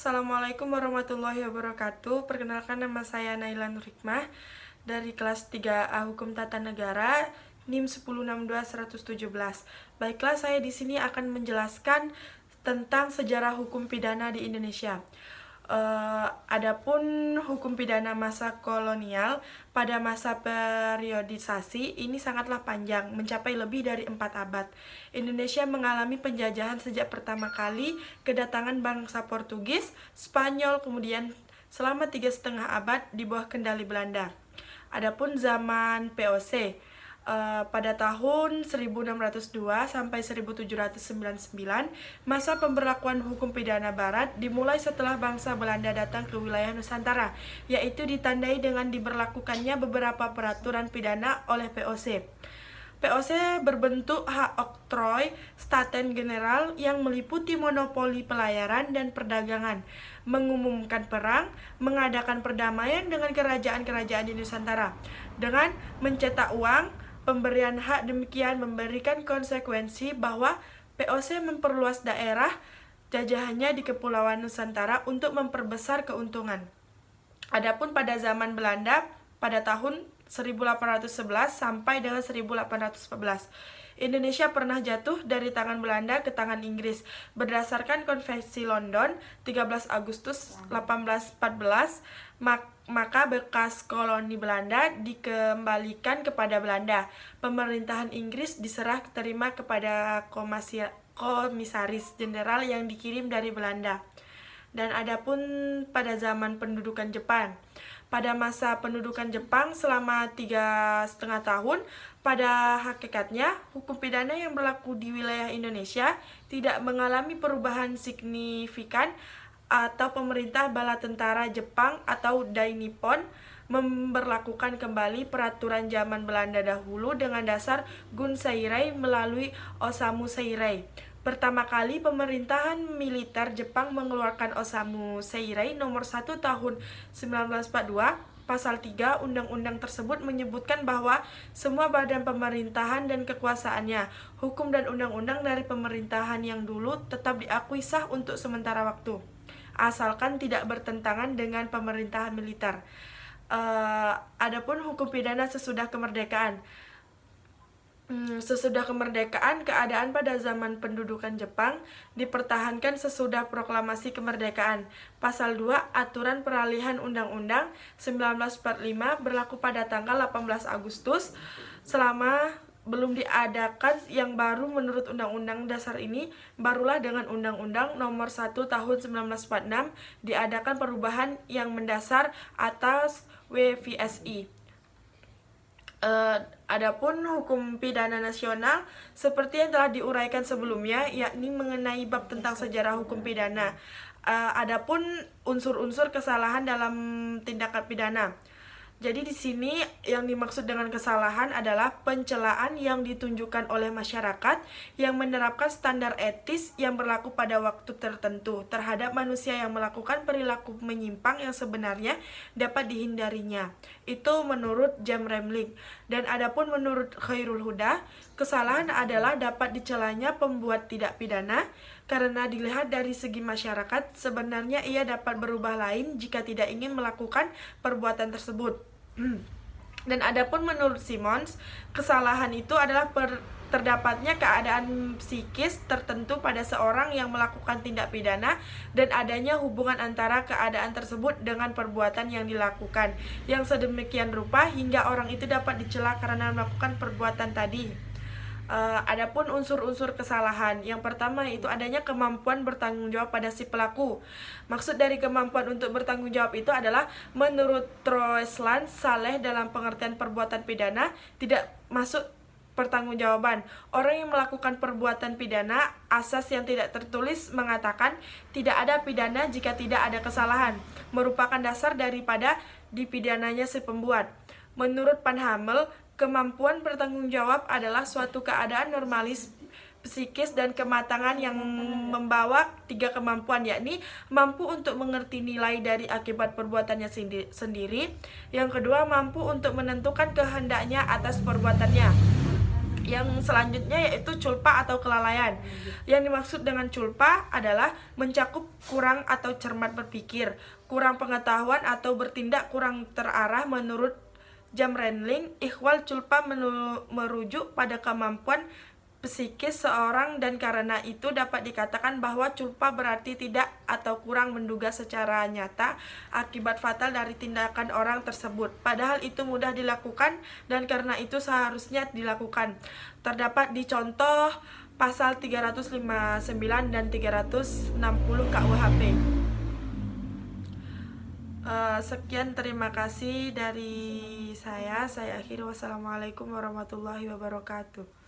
Assalamualaikum warahmatullahi wabarakatuh. Perkenalkan, nama saya Naila Nurhikmah dari kelas 3A Hukum Tata Negara NIM 1062117. Baiklah, saya di sini akan menjelaskan tentang sejarah hukum pidana di Indonesia. Adapun hukum pidana masa kolonial pada masa periodisasi ini sangatlah panjang, mencapai lebih dari 4 abad. Indonesia mengalami penjajahan sejak pertama kali kedatangan bangsa Portugis, Spanyol, kemudian selama 3,5 abad di bawah kendali Belanda. Adapun zaman POC pada tahun 1602 sampai 1799, masa pemberlakuan hukum pidana barat dimulai setelah bangsa Belanda datang ke wilayah Nusantara, yaitu ditandai dengan diberlakukannya beberapa peraturan pidana oleh POC. POC berbentuk hak oktroy Staten General yang meliputi monopoli pelayaran dan perdagangan, mengumumkan perang, mengadakan perdamaian dengan kerajaan-kerajaan di Nusantara, dengan mencetak uang. Pemberian hak demikian memberikan konsekuensi bahwa POC memperluas daerah jajahannya di Kepulauan Nusantara untuk memperbesar keuntungan. Adapun pada zaman Belanda pada tahun 1811 sampai dengan 1814, Indonesia pernah jatuh dari tangan Belanda ke tangan Inggris berdasarkan Konvensi London 13 Agustus 1814. Maka bekas koloni Belanda dikembalikan kepada Belanda. Pemerintahan Inggris diserah terima kepada komisaris jenderal yang dikirim dari Belanda. Dan adapun pada zaman pendudukan Jepang, pada masa pendudukan Jepang selama 3,5 tahun, pada hakikatnya hukum pidana yang berlaku di wilayah Indonesia tidak mengalami perubahan signifikan, atau pemerintah bala tentara Jepang atau Dai Nippon memberlakukan kembali peraturan zaman Belanda dahulu dengan dasar Gun Seirei melalui Osamu Seirei. Pertama kali pemerintahan militer Jepang mengeluarkan Osamu Seirei nomor 1 tahun 1942. Pasal 3 undang-undang tersebut menyebutkan bahwa semua badan pemerintahan dan kekuasaannya, hukum dan undang-undang dari pemerintahan yang dulu tetap diakui sah untuk sementara waktu, asalkan tidak bertentangan dengan pemerintahan militer. Adapun hukum pidana sesudah kemerdekaan. Sesudah kemerdekaan, keadaan pada zaman pendudukan Jepang dipertahankan sesudah proklamasi kemerdekaan. Pasal 2 Aturan Peralihan Undang-Undang 1945 berlaku pada tanggal 18 Agustus. Selama belum diadakan yang baru menurut Undang-Undang Dasar ini, barulah dengan Undang-Undang Nomor 1 Tahun 1946 diadakan perubahan yang mendasar atas WVSI. Adapun hukum pidana nasional seperti yang telah diuraikan sebelumnya, yakni mengenai bab tentang sejarah hukum pidana. Adapun unsur-unsur kesalahan dalam tindakan pidana. Jadi di sini yang dimaksud dengan kesalahan adalah pencelaan yang ditunjukkan oleh masyarakat yang menerapkan standar etis yang berlaku pada waktu tertentu terhadap manusia yang melakukan perilaku menyimpang yang sebenarnya dapat dihindarinya. Itu menurut Jam Remling. Dan adapun menurut Khairul Huda, kesalahan adalah dapat dicelanya pembuat tidak pidana karena dilihat dari segi masyarakat sebenarnya ia dapat berubah lain jika tidak ingin melakukan perbuatan tersebut. Dan adapun menurut Simons, kesalahan itu adalah terdapatnya keadaan psikis tertentu pada seorang yang melakukan tindak pidana dan adanya hubungan antara keadaan tersebut dengan perbuatan yang dilakukan yang sedemikian rupa hingga orang itu dapat dicela karena melakukan perbuatan tadi. Adapun unsur-unsur kesalahan, yang pertama itu adanya kemampuan bertanggung jawab pada si pelaku. Maksud dari kemampuan untuk bertanggung jawab itu adalah menurut Troesland Saleh dalam pengertian perbuatan pidana tidak masuk pertanggungjawaban. Orang yang melakukan perbuatan pidana, asas yang tidak tertulis mengatakan tidak ada pidana jika tidak ada kesalahan, merupakan dasar daripada dipidananya si pembuat. Menurut Panhamel, kemampuan bertanggung jawab adalah suatu keadaan normalis psikis dan kematangan yang membawa 3 kemampuan, yakni mampu untuk mengerti nilai dari akibat perbuatannya sendiri. Yang kedua, mampu untuk menentukan kehendaknya atas perbuatannya. Yang selanjutnya yaitu culpa atau kelalaian. Yang dimaksud dengan culpa adalah mencakup kurang atau cermat berpikir, kurang pengetahuan atau bertindak kurang terarah. Menurut Jam Renling, ikhwal culpa merujuk pada kemampuan psikis seorang, dan karena itu dapat dikatakan bahwa culpa berarti tidak atau kurang menduga secara nyata akibat fatal dari tindakan orang tersebut, padahal itu mudah dilakukan dan karena itu seharusnya dilakukan. Terdapat di contoh pasal 359 dan 360 KUHP. Sekian, terima kasih dari saya akhiri. Wassalamualaikum warahmatullahi wabarakatuh.